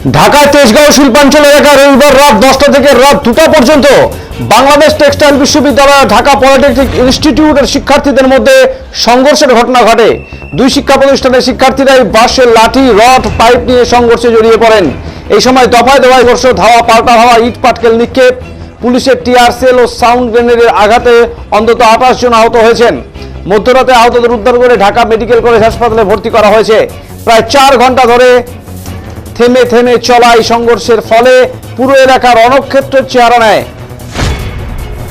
ঢাকার তেজগাঁও শিল্পাঞ্চল এলাকায় রবিবার রাত 10টা থেকে রাত 2টা পর্যন্ত বাংলাদেশ টেক্সটাইল বিশ্ববিদ্যালয় ঢাকা পলিটেকনিক ইনস্টিটিউটের শিক্ষার্থীদের মধ্যে সংঘর্ষের ঘটনা ঘটে। দুই শিক্ষা প্রতিষ্ঠানের শিক্ষার্থীরাই বাঁশের লাঠি, রড, পাইপ নিয়ে সংঘর্ষে জড়িয়ে পড়েন। এই সময় দফায় দফায় ঘর্ষ, ধাওয়া, পাল্টা ধাওয়া, ইট পাটকেল নিক্ষেপ, পুলিশের টিয়ার সেল ও সাউন্ড গ্রেনেডের আঘাতে অন্তত 28 জন আহত হয়েছেন। মধ্যরাতে আহতদের উদ্ধার করে ঢাকা মেডিকেল কলেজ হাসপাতালে ভর্তি করা হয়েছে। প্রায় 4 ঘন্টা ধরে থেমে থেমে চলা এই সংঘর্ষের ফলে পুরো এলাকা রণক্ষেত্রের চেহারা নেয়।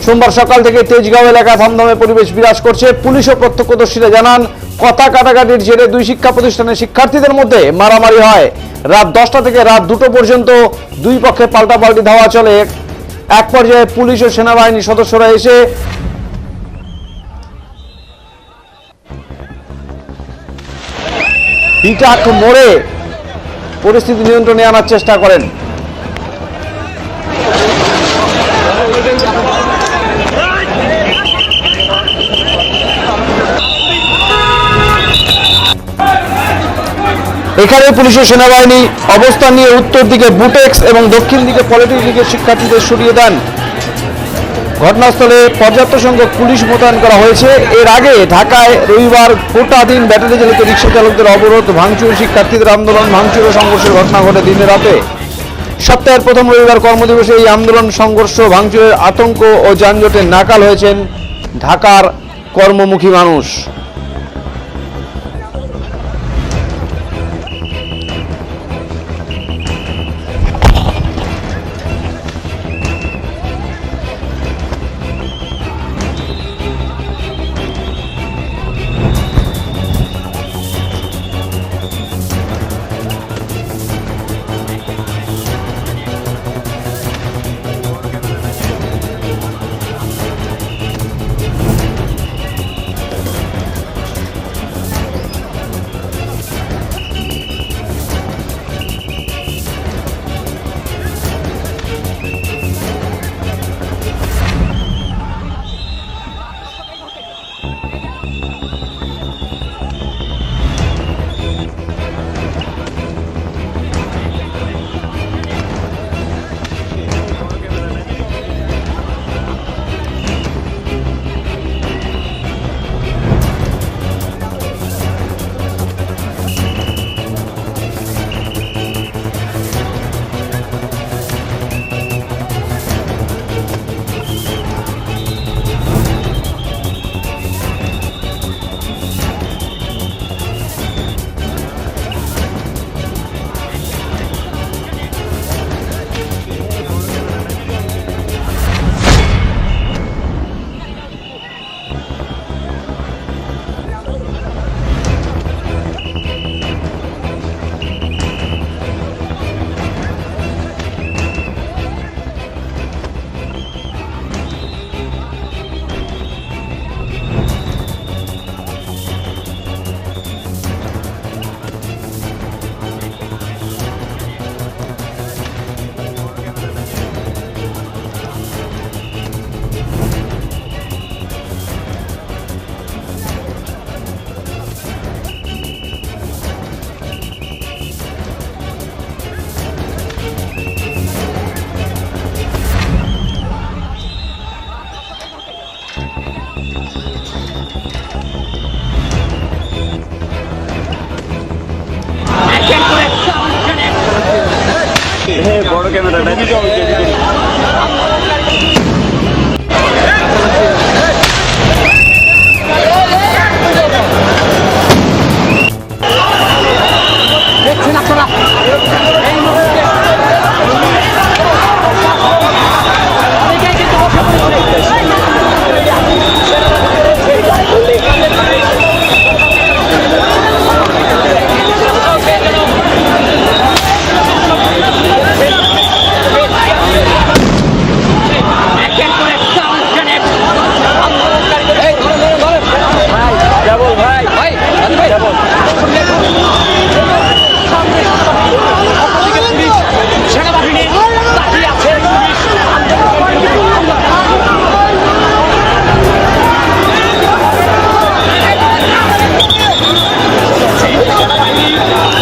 সোমবার সকাল থেকে তেজগাঁও এলাকা থমথমে পরিবেশ বিরাজ করছে। পুলিশ ও প্রত্যক্ষদর্শীরা জানান, কথা কাটাকাটির জেরে দুই শিক্ষা প্রতিষ্ঠানের শিক্ষার্থীদের মধ্যে মারামারি হয়। রাত 10টা থেকে রাত 2টো পর্যন্ত দুই পক্ষে পাল্টাপাল্টি ধাওয়া চলে। এক পর্যায়ে পুলিশ ও সেনাবাহিনীর সদস্যরা এসে বিটাক মোড়ে পরিস্থিতি নিয়ন্ত্রণে আনার চেষ্টা করেন। এখানে পুলিশ ও সেনাবাহিনী অবস্থান নিয়ে উত্তর দিকে বুটেক্স এবং দক্ষিণ দিকে পলিটেকনিকের শিক্ষার্থীদের সরিয়ে দেন। ঘটনাস্থলে পর্যাপ্ত সংখ্যক পুলিশ মোতায়েন করা হয়েছে। এর আগে ঢাকায় রবিবার গোটা দিন ব্যাটারি চালিত রিক্সা চালকদের অবরোধ, ভাঙচুর, শিক্ষার্থীদের আন্দোলন, ভাঙচুর ও সংঘর্ষের ঘটনা ঘটে দিনে রাতে। সপ্তাহের প্রথম রবিবার কর্মদিবসে এই আন্দোলন, সংঘর্ষ, ভাঙচুরের আতঙ্ক ও যানজটে নাকাল হয়েছেন ঢাকার কর্মমুখী মানুষ। বড় ক্যামেরাটা